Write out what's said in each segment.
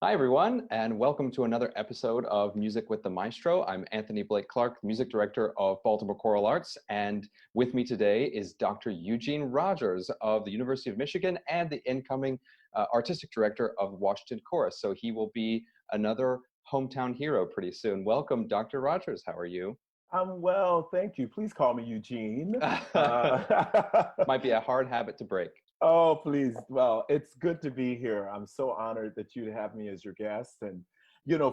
Hi, everyone, and welcome to another episode of Music with the Maestro. I'm Anthony Blake Clark, Music Director of Baltimore Choral Arts, and with me today is Dr. Eugene Rogers of the University of Michigan and the incoming Artistic Director of Washington Chorus. So he will be another hometown hero pretty soon. Welcome, Dr. Rogers. How are you? I'm well, thank you. Please call me Eugene. Might be a hard habit to break. Oh, please. Well, it's good to be here. I'm so honored that you'd have me as your guest. And,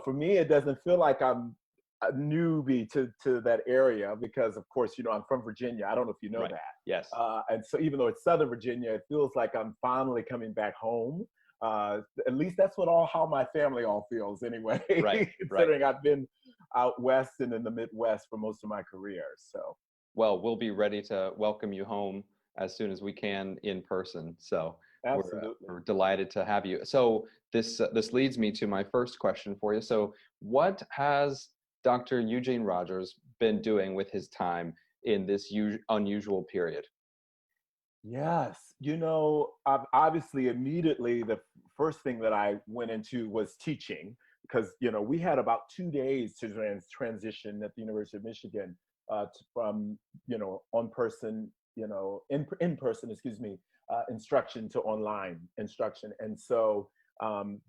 for me, it doesn't feel like I'm a newbie to that area because, of course, I'm from Virginia. I don't know if you know Right. that. Yes. And so even though it's Southern Virginia, it feels like I'm finally coming back home. At least that's how my family all feels anyway, Right. considering I've been out west and in the Midwest for most of my career. So, Well, we'll be ready to welcome you home as soon as we can in person. So absolutely. we're delighted to have you. So this leads me to my first question for you. So what has Dr. Eugene Rogers been doing with his time in this unusual period? Yes. Obviously, immediately, the first thing that I went into was teaching because, we had about 2 days to transition at the University of Michigan from, on person, in person, excuse me, instruction to online instruction. And so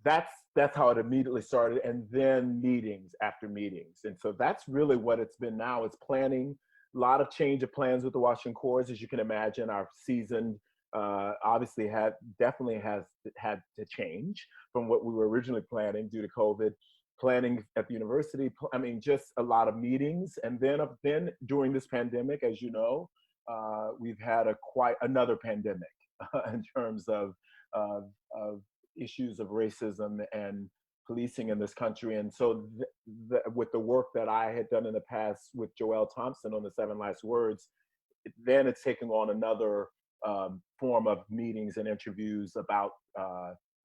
that's how it immediately started. And then meetings after meetings. And so that's really what it's been now. It's planning. A lot of change of plans with the Washington Chorus, as you can imagine. Our season obviously definitely has had to change from what we were originally planning due to COVID. Planning at the university, just a lot of meetings, and then during this pandemic, as you know, we've had quite another pandemic in terms of issues of racism and policing in this country. And so with the work that I had done in the past with Joel Thompson on the 7 Last Words, then it's taking on another form of meetings and interviews about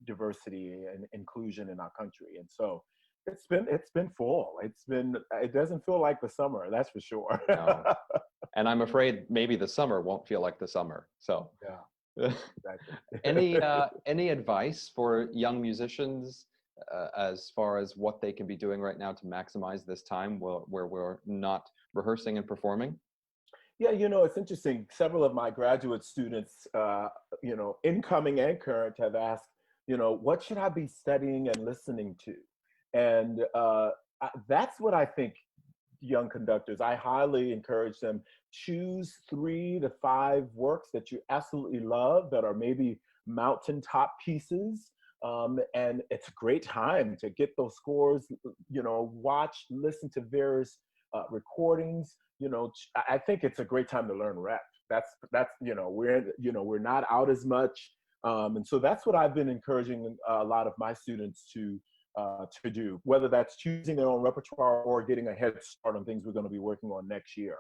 diversity and inclusion in our country. And so it's been full. It doesn't feel like the summer, that's for sure. No. And I'm afraid maybe the summer won't feel like the summer. So Yeah, exactly. any advice for young musicians as far as what they can be doing right now to maximize this time where we're not rehearsing and performing? Yeah, it's interesting. Several of my graduate students, incoming and current, have asked, what should I be studying and listening to? And that's what I think young conductors, I highly encourage them, choose 3 to 5 works that you absolutely love that are maybe mountaintop pieces. And it's a great time to get those scores, watch, listen to various recordings. I think it's a great time to learn rep. That's we're not out as much. And so that's what I've been encouraging a lot of my students to do, whether that's choosing their own repertoire or getting a head start on things we're going to be working on next year.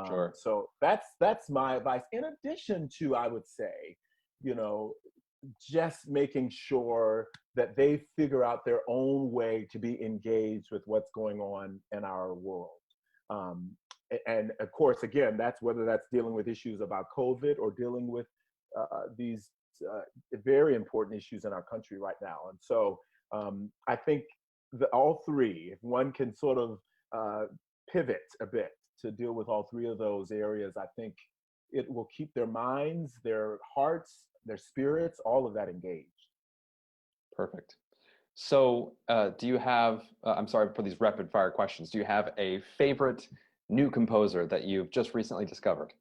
Sure. So that's my advice. In addition to, I would say, just making sure that they figure out their own way to be engaged with what's going on in our world. And of course, again, that's whether that's dealing with issues about COVID or dealing with these very important issues in our country right now. And so I think all 3, if one can sort of pivot a bit to deal with all 3 of those areas, I think it will keep their minds, their hearts, their spirits, all of that engaged. Perfect. So do you have, I'm sorry for these rapid fire questions, do you have a favorite new composer that you've just recently discovered?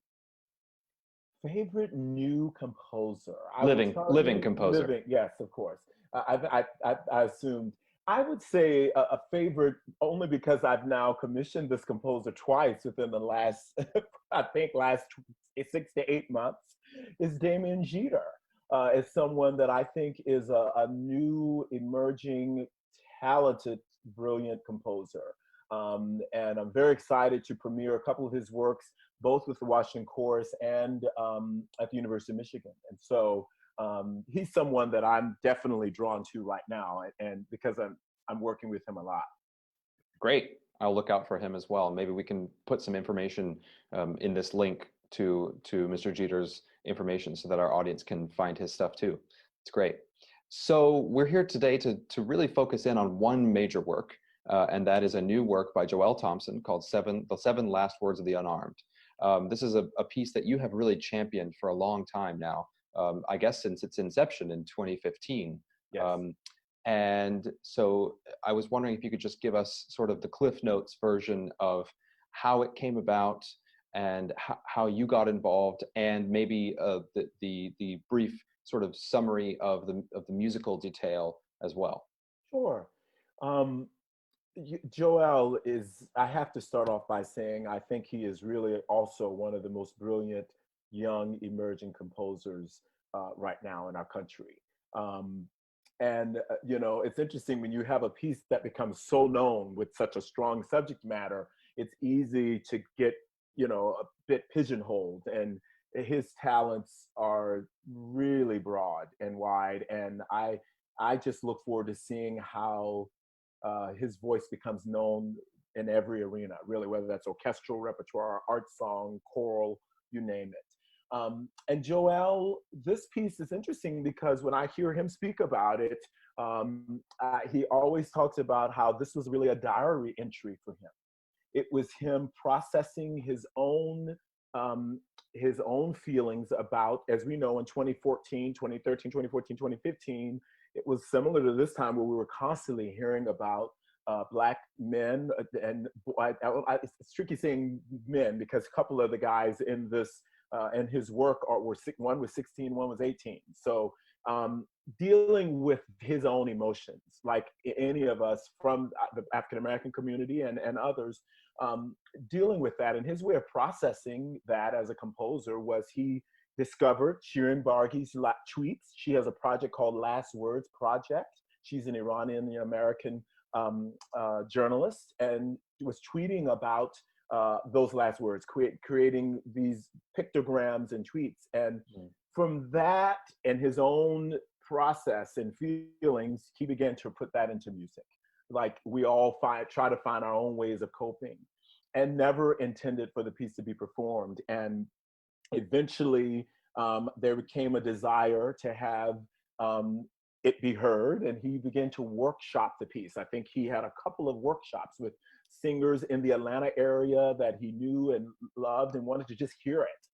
Favorite new composer? Living composer. Living, yes, of course. I assumed. I would say a favorite only because I've now commissioned this composer twice within the last, I think, last 6 to 8 months, is Damien Jeter. Is someone that I think is a new, emerging, talented, brilliant composer. And I'm very excited to premiere a couple of his works, both with the Washington Chorus and at the University of Michigan. And so he's someone that I'm definitely drawn to right now, and because I'm working with him a lot. Great. I'll look out for him as well. Maybe we can put some information in this link to Mr. Jeter's information so that our audience can find his stuff too. It's great. So we're here today to really focus in on one major work, and that is a new work by Joel Thompson called The Seven Last Words of the Unarmed. This is a piece that you have really championed for a long time now, I guess since its inception in 2015. Yes. And so I was wondering if you could just give us sort of the Cliff Notes version of how it came about and how you got involved, and maybe the brief sort of summary of the musical detail as well. Sure. Um, Joel is, I have to start off by saying, I think he is really also one of the most brilliant young emerging composers right now in our country. You know, it's interesting when you have a piece that becomes so known with such a strong subject matter, it's easy to get, you know, a bit pigeonholed. And his talents are really broad and wide. And I just look forward to seeing how his voice becomes known in every arena, really, whether that's orchestral repertoire, art song, choral, you name it. And Joel, this piece is interesting because when I hear him speak about it, he always talks about how this was really a diary entry for him. It was him processing his own feelings about, as we know, in 2014, 2013, 2014, 2015, it was similar to this time where we were constantly hearing about Black men, and it's tricky saying men because a couple of the guys in this and his work one was 16, one was 18. So dealing with his own emotions, like any of us from the African American community and others, dealing with that. And his way of processing that as a composer was he discovered Shirin Barghi's tweets. She has a project called Last Words Project. She's an Iranian American journalist and was tweeting about those last words, creating these pictograms and tweets. And from that and his own process and feelings, he began to put that into music. Like we all try to find our own ways of coping, and never intended for the piece to be performed. And eventually, there became a desire to have it be heard, and he began to workshop the piece. I think he had a couple of workshops with singers in the Atlanta area that he knew and loved and wanted to just hear it.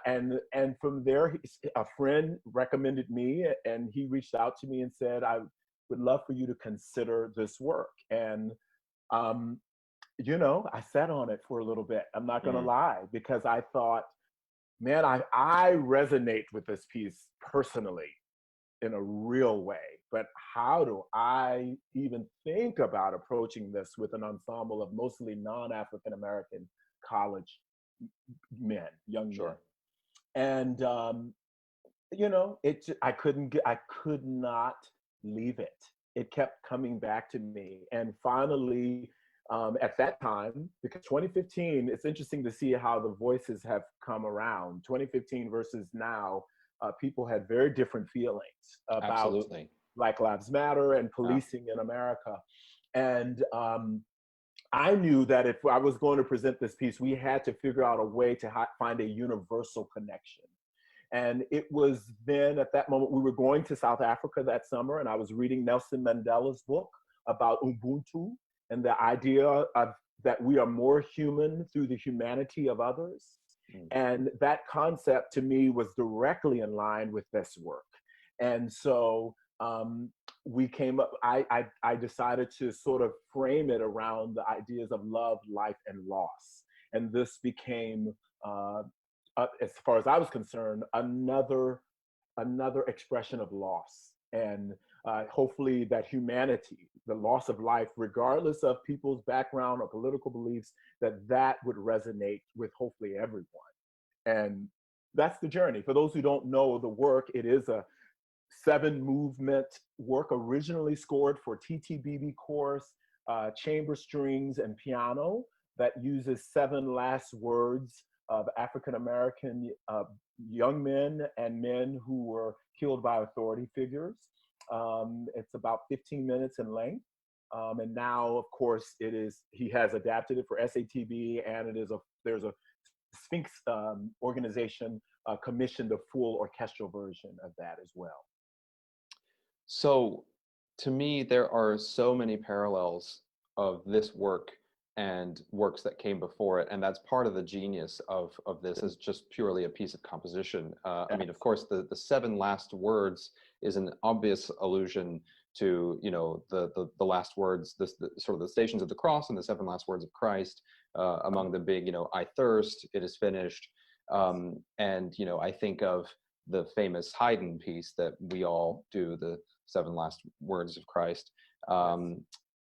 And from there, a friend recommended me, and he reached out to me and said, I would love for you to consider this work. And you know, I sat on it for a little bit. I'm not gonna lie, because I thought, man, I resonate with this piece personally in a real way, but how do I even think about approaching this with an ensemble of mostly non-African American college men, young men? And you know, I could not leave it. It kept coming back to me, and finally, at that time, because 2015, it's interesting to see how the voices have come around. 2015 versus now, people had very different feelings about Black Lives Matter and policing in America. And I knew that if I was going to present this piece, we had to figure out a way to find a universal connection. And it was then at that moment, we were going to South Africa that summer, and I was reading Nelson Mandela's book about Ubuntu and the idea of that we are more human through the humanity of others. And that concept to me was directly in line with this work. And so we came up, I decided to sort of frame it around the ideas of love, life, and loss. And this became, as far as I was concerned, another expression of loss. And hopefully that humanity, the loss of life, regardless of people's background or political beliefs, that would resonate with hopefully everyone. And that's the journey. For those who don't know the work, it is a 7-movement work originally scored for TTBB chorus, chamber strings, and piano that uses 7 last words of African-American young men and men who were killed by authority figures. It's about 15 minutes in length. And now, of course, he has adapted it for SATB, and there's a Sphinx organization commissioned a full orchestral version of that as well. So to me, there are so many parallels of this work and works that came before it, and that's part of the genius of this is just purely a piece of composition. I mean, of course, the seven last words is an obvious allusion to, you know, the last words, the sort of the Stations of the Cross and the seven last words of Christ. Among them being, you know, I thirst, it is finished, and you know, I think of the famous Haydn piece that we all do, the seven last words of Christ.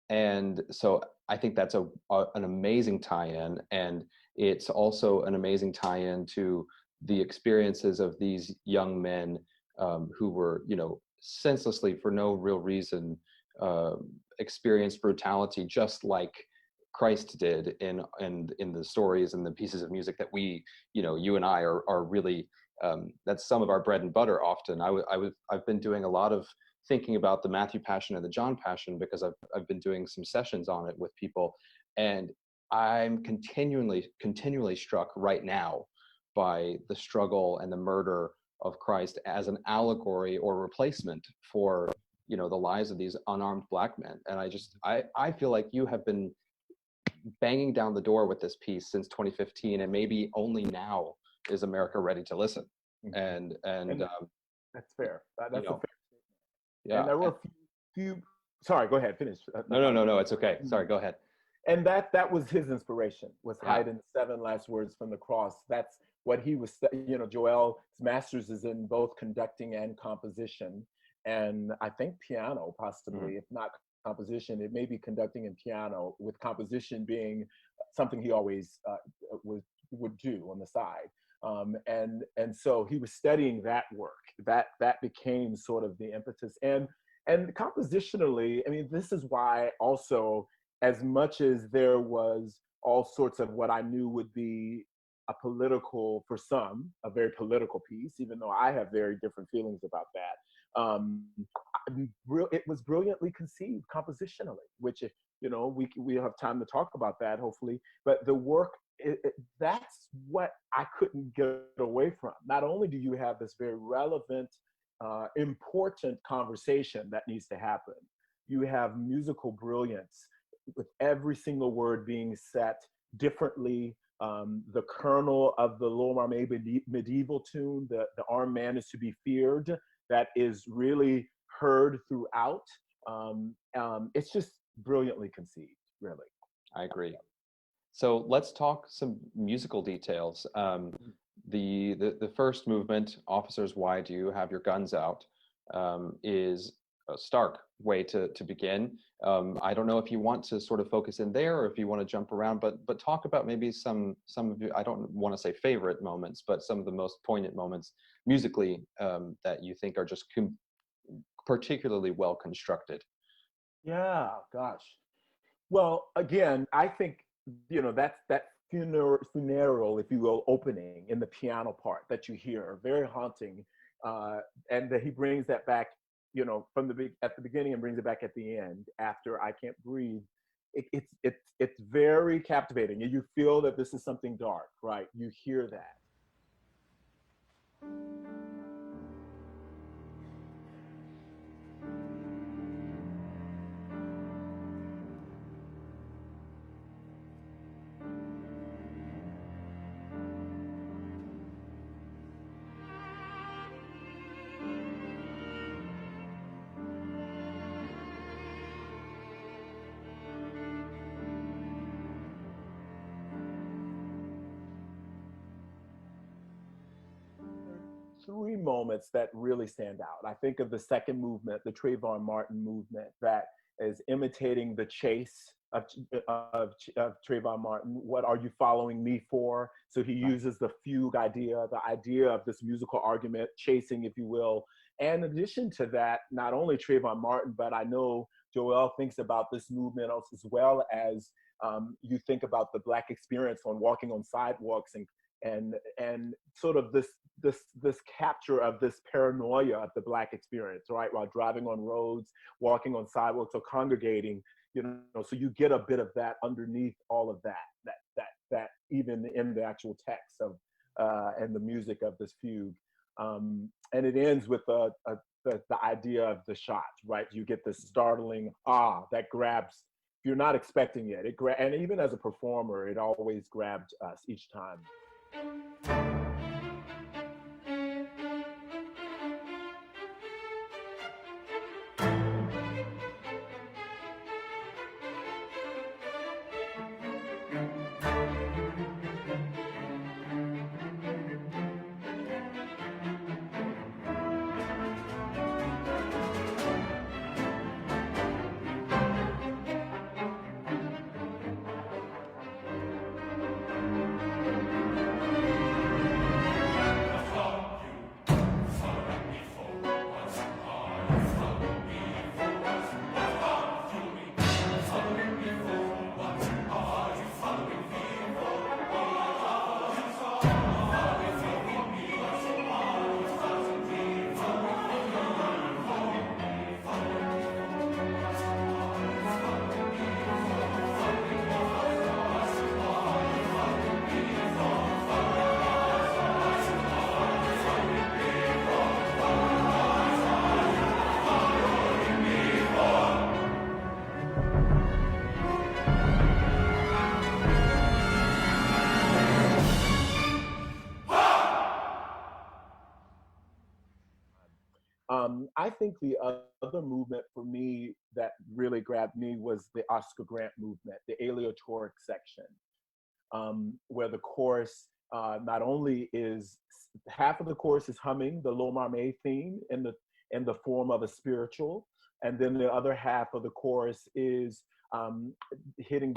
And so I think that's an amazing tie-in, and it's also an amazing tie-in to the experiences of these young men who were, you know, senselessly, for no real reason, experienced brutality, just like Christ did in the stories and the pieces of music that we, you know, you and I are really, that's some of our bread and butter often. I've been doing a lot of thinking about the Matthew Passion and the John Passion because I've been doing some sessions on it with people, and I'm continually struck right now by the struggle and the murder of Christ as an allegory or replacement for, you know, the lives of these unarmed Black men. And I feel like you have been banging down the door with this piece since 2015, and maybe only now is America ready to listen. And that's fair. That's you a know, fair. yeah. And there were a few. Sorry, go ahead. Finish. No. It's okay. Sorry, go ahead. And that was his inspiration. Was Haydn's seven last words from the cross. That's what he was. You know, Joel's master's is in both conducting and composition, and I think piano possibly, if not composition, it may be conducting and piano, with composition being something he always would do on the side. And so he was studying that work. That became sort of the impetus. And compositionally, I mean, this is why also, as much as there was all sorts of what I knew would be a political, for some, a very political piece, even though I have very different feelings about that. It was brilliantly conceived compositionally, which, if you know, we have time to talk about that, hopefully. But the work, that's what I couldn't get away from. Not only do you have this very relevant, important conversation that needs to happen, you have musical brilliance with every single word being set differently. The kernel of the Lower medieval tune, the armed man is to be feared, that is really heard throughout. It's just brilliantly conceived, really. I agree. So let's talk some musical details. The first movement, Officers, Why Do You Have Your Guns Out, is a stark way to begin. I don't know if you want to sort of focus in there or if you want to jump around, but talk about maybe some of your, I don't want to say favorite moments, but some of the most poignant moments musically that you think are just particularly well constructed. Yeah, gosh. Well, again, I think, you know, that funeral, if you will, opening in the piano part that you hear, very haunting, and that he brings that back, you know, from at the beginning and brings it back at the end after I Can't Breathe. It's very captivating, and you feel that this is something dark, right? You hear that. Three moments that really stand out. I think of the second movement, the Trayvon Martin movement, that is imitating the chase of Trayvon Martin. What are you following me for? So he uses the fugue idea, the idea of this musical argument, chasing, if you will. And in addition to that, not only Trayvon Martin, but I know Joel thinks about this movement as well as you think about the Black experience on walking on sidewalks and sort of this capture of this paranoia of the Black experience, right? While driving on roads, walking on sidewalks, or congregating, you know, so you get a bit of that underneath all of that even in the actual text of and the music of this fugue. And it ends with a the idea of the shot, right? You get this startling that grabs. You're not expecting it. And even as a performer, it always grabbed us each time. I think the other movement for me that really grabbed me was the Oscar Grant movement, the aleatoric section, where the chorus not only is half of the chorus is humming the L'Unarmed theme in the form of a spiritual, and then the other half of the chorus is hitting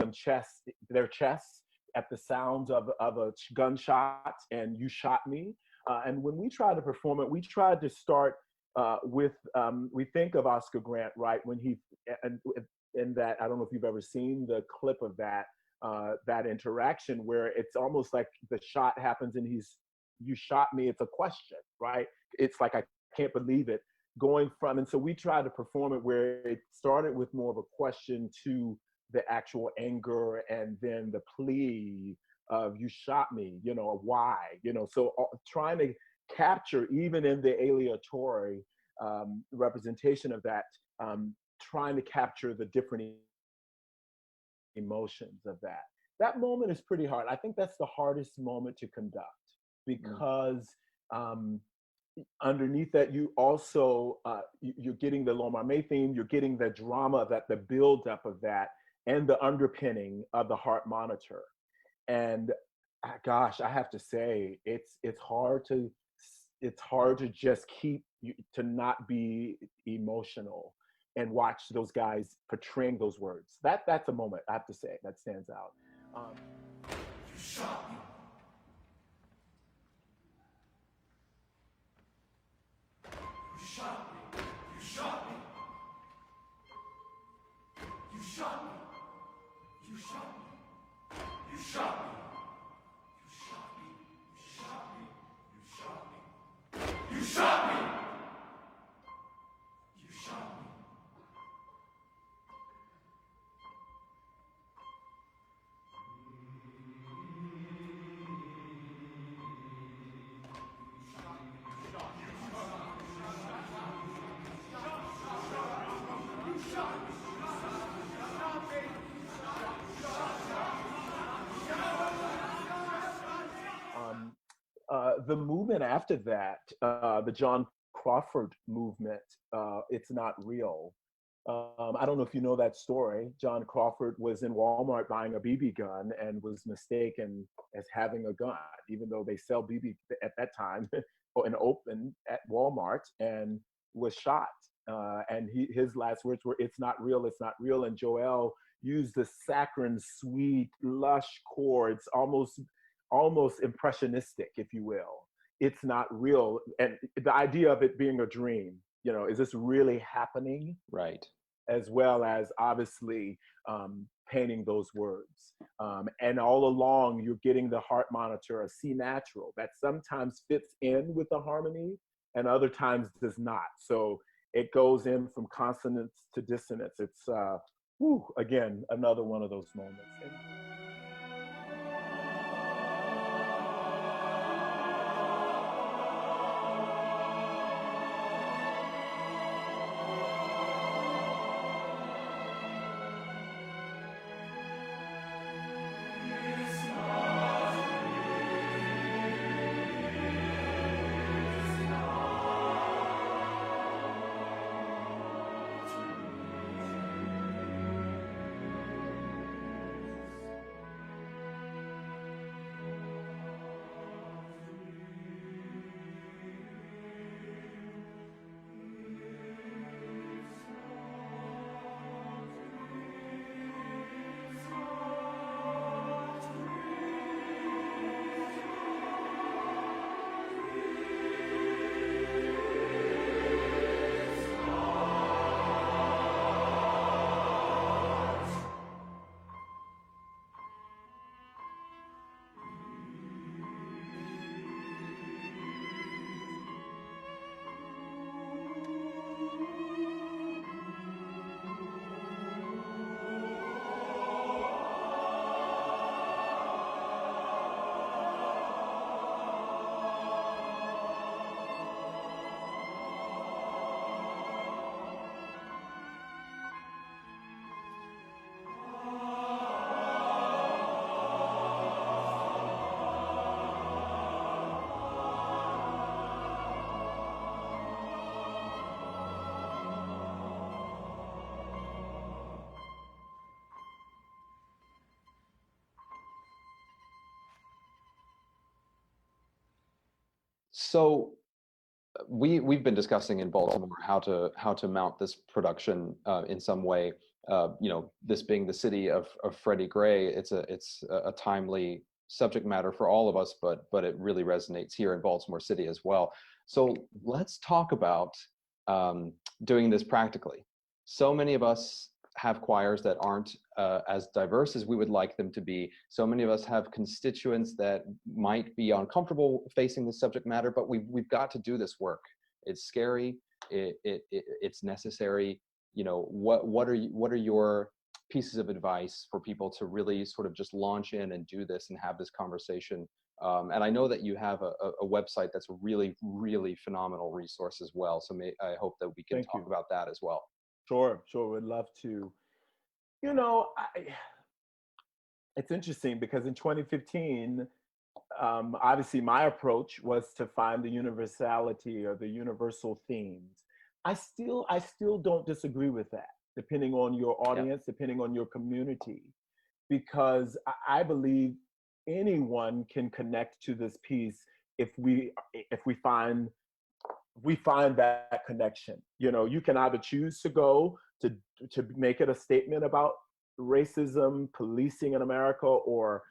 their chests at the sounds of a gunshot and "You Shot Me." And when we try to perform it, we try to start we think of Oscar Grant, right? When he, and in that, I don't know if you've ever seen the clip of that interaction where it's almost like the shot happens and "You shot me." It's a question, right? It's like, I can't believe it. And so we try to perform it where it started with more of a question to the actual anger, and then the plea of "You shot me," why, so trying to capture, even in the aleatory representation of that, trying to capture the different emotions of that. That moment is pretty hard. I think that's the hardest moment to conduct, because underneath that, you also, you're getting the L'Unarmed theme, you're getting the drama, the buildup of that, and the underpinning of the heart monitor. And gosh, I have to say, it's hard to just to not be emotional and watch those guys portraying those words. That's a moment, I have to say, that stands out. You shot me. You shot me. You shot me. You shot me. You shot me. You shot me. You shot me! You shot me! The movement after that, the John Crawford movement, "It's Not Real." I don't know if you know that story. John Crawford was in Walmart buying a BB gun and was mistaken as having a gun, even though they sell BB at that time in open at Walmart, and was shot. And his last words were, "It's not real, it's not real." And Joel used the saccharine, sweet, lush chords, almost impressionistic, if you will. "It's not real." And the idea of it being a dream, is this really happening? Right. As well as obviously painting those words. And all along, you're getting the heart monitor, a C natural, that sometimes fits in with the harmony and other times does not. So it goes in from consonance to dissonance. It's, again, another one of those moments. So we've been discussing in Baltimore how to mount this production in some way. This being the city of Freddie Gray, it's a timely subject matter for all of us, but it really resonates here in Baltimore City as well. So let's talk about doing this practically. So many of us have choirs that aren't as diverse as we would like them to be. So many of us have constituents that might be uncomfortable facing this subject matter, but we've got to do this work. It's scary. It's necessary. What are your pieces of advice for people to really sort of just launch in and do this and have this conversation? And I know that you have a website that's a really, really phenomenal resource as well. So I hope that we can talk about that as well. Sure, would love to. It's interesting because in 2015, obviously my approach was to find the universality or the universal themes. I still don't disagree with that, depending on your audience, depending on your community, because I believe anyone can connect to this piece if we find that connection. You can either choose to go to make it a statement about racism, policing in America, or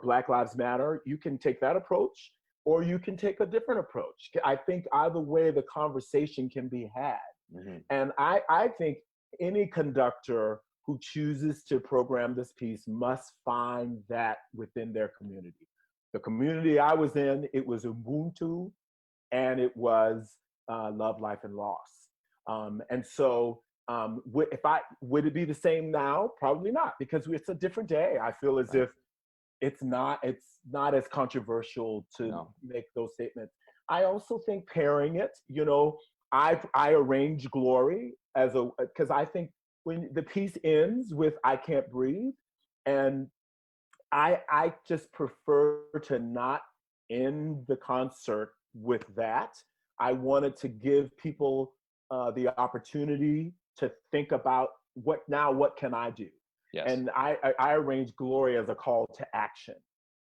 Black Lives Matter. You can take that approach, or you can take a different approach. I think either way, the conversation can be had. Mm-hmm. And I think any conductor who chooses to program this piece must find that within their community. The community I was in, it was Ubuntu, and it was Love, Life, and Loss. And so would it be the same now? Probably not, because it's a different day. I feel as if it's not as controversial to make those statements. I also think pairing it, I arrange Glory because I think when the piece ends with I Can't Breathe, and I just prefer to not end the concert with that. I wanted to give people the opportunity to think about what can I do? Yes. And I arrange Glory as a call to action.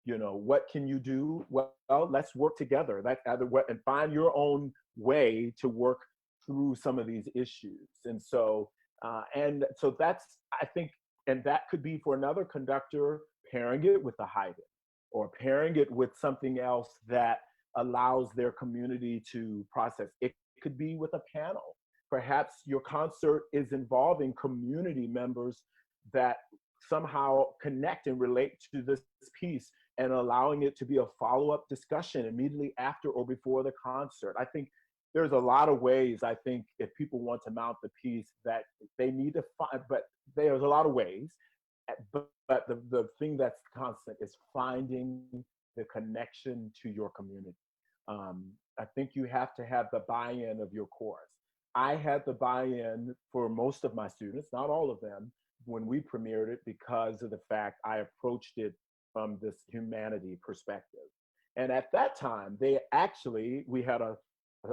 What can you do? Well, let's work together. And find your own way to work through some of these issues. And so that's, I think, and that could be for another conductor, pairing it with a haydn, or pairing it with something else that allows their community to process. It could be with a panel. Perhaps your concert is involving community members that somehow connect and relate to this piece, and allowing it to be a follow-up discussion immediately after or before the concert. I think there's a lot of ways, I think, if people want to mount the piece, that they need to find, but there's a lot of ways. But the thing that's constant is finding the connection to your community. I think you have to have the buy-in of your chorus. I had the buy-in for most of my students, not all of them, when we premiered it, because of the fact I approached it from this humanity perspective. And at that time, we had a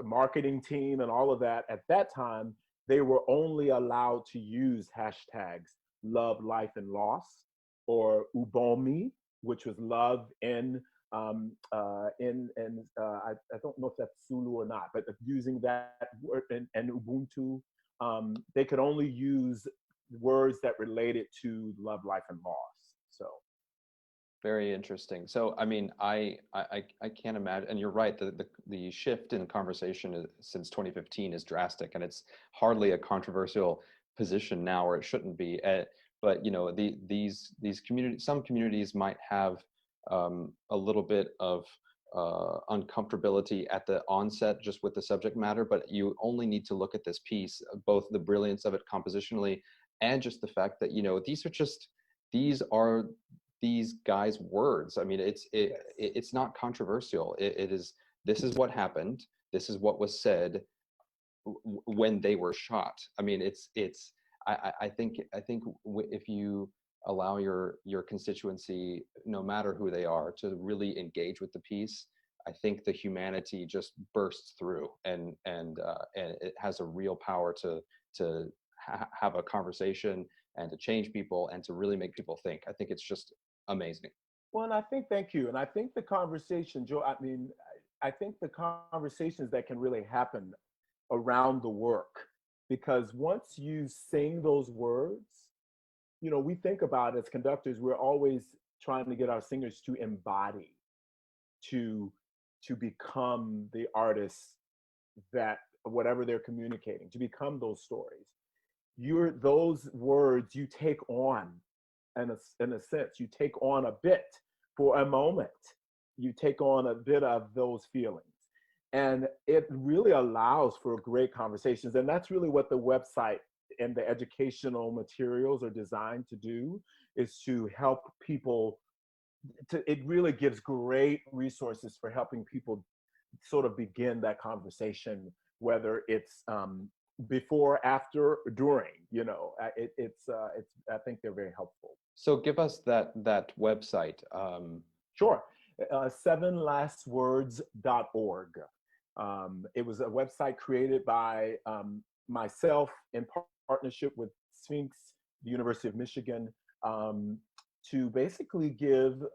marketing team and all of that. At that time, they were only allowed to use hashtags Love, Life, and Loss, or Ubomi, which was love in I don't know if that's Zulu or not, but using that word, and Ubuntu, they could only use words that related to love, life, and loss. So very interesting. So I mean, I can't imagine, and you're right, the shift in conversation since 2015 is drastic, and it's hardly a controversial position now, or it shouldn't be. But these communities, some communities might have a little bit of uncomfortability at the onset just with the subject matter, but you only need to look at this piece, both the brilliance of it compositionally and just the fact that these are these guys' words. I mean, it's not controversial. This is what happened. This is what was said when they were shot. I mean, I think if you allow your constituency, no matter who they are, to really engage with the piece, I think the humanity just bursts through, and it has a real power to have a conversation and to change people and to really make people think. I think it's just amazing. Well, and I think, thank you. And I think the conversation, Joe, I mean, I think the conversations that can really happen around the work, because once you sing those words, you know, we think about as conductors, we're always trying to get our singers to embody, to become the artists that whatever they're communicating, to become those stories. Those words you take on, in a sense, you take on a bit for a moment. You take on a bit of those feelings. And it really allows for great conversations. And that's really what the website and the educational materials are designed to do, is to help people. It really gives great resources for helping people sort of begin that conversation, whether it's before, after, or during. You know, it's I think they're very helpful. So give us that website. Sure. 7lastwords.org. It was a website created by myself in partnership with Sphinx, the University of Michigan, to basically give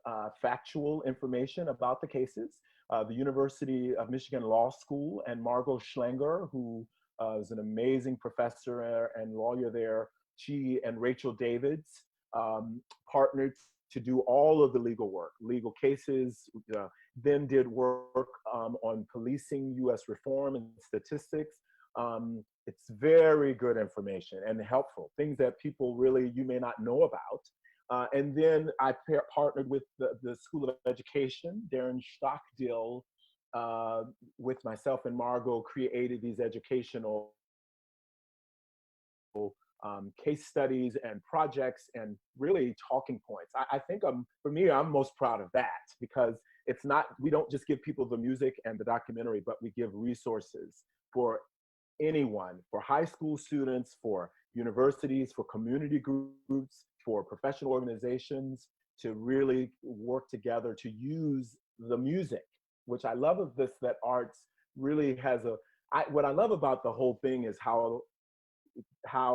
factual information about the cases. The University of Michigan Law School and Margot Schlanger, who is an amazing professor and lawyer there, she and Rachel Davids partnered to do all of the legal cases, then did work on policing US reform and statistics. It's very good information and helpful, things that people really, you may not know about. And then I partnered with the School of Education. Darren Stockdill, with myself and Margot, created these educational case studies and projects and really talking points. I think for me, I'm most proud of that, because it's not, we don't just give people the music and the documentary, but we give resources for anyone, for high school students, for universities, for community groups, for professional organizations, to really work together to use the music, which I love of this, that arts really has what I love about the whole thing is how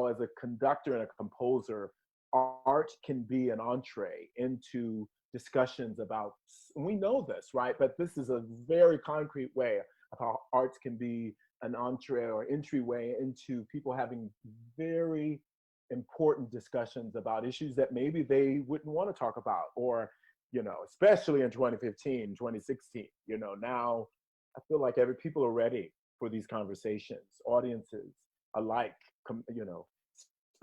as a conductor and a composer, art can be an entree into discussions about, we know this, right? But this is a very concrete way of how arts can be an entree or entryway into people having very important discussions about issues that maybe they wouldn't want to talk about, or, you know, especially in 2015, 2016, you know, now I feel like people are ready for these conversations, audiences alike, you know.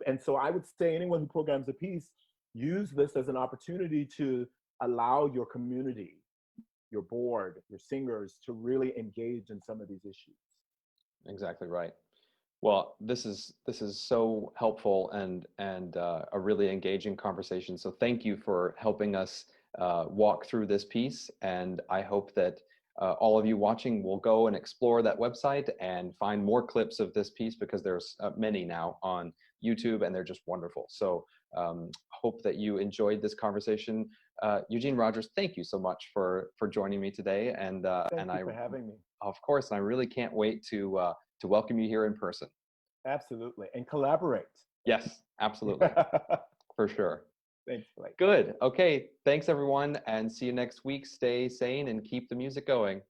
And so I would say anyone who programs a piece, use this as an opportunity to allow your community, your board, your singers to really engage in some of these issues. Exactly right. Well, this is so helpful and a really engaging conversation. So thank you for helping us walk through this piece. And I hope that all of you watching will go and explore that website and find more clips of this piece, because there's many now on YouTube and they're just wonderful. So hope that you enjoyed this conversation. Eugene Rogers, thank you so much for joining me today. And Thank you for having me. Of course, and I really can't wait to welcome you here in person. Absolutely, and collaborate. Yes, absolutely, for sure. Thanks, Blake. Good. Okay. Thanks, everyone, and see you next week. Stay sane and keep the music going.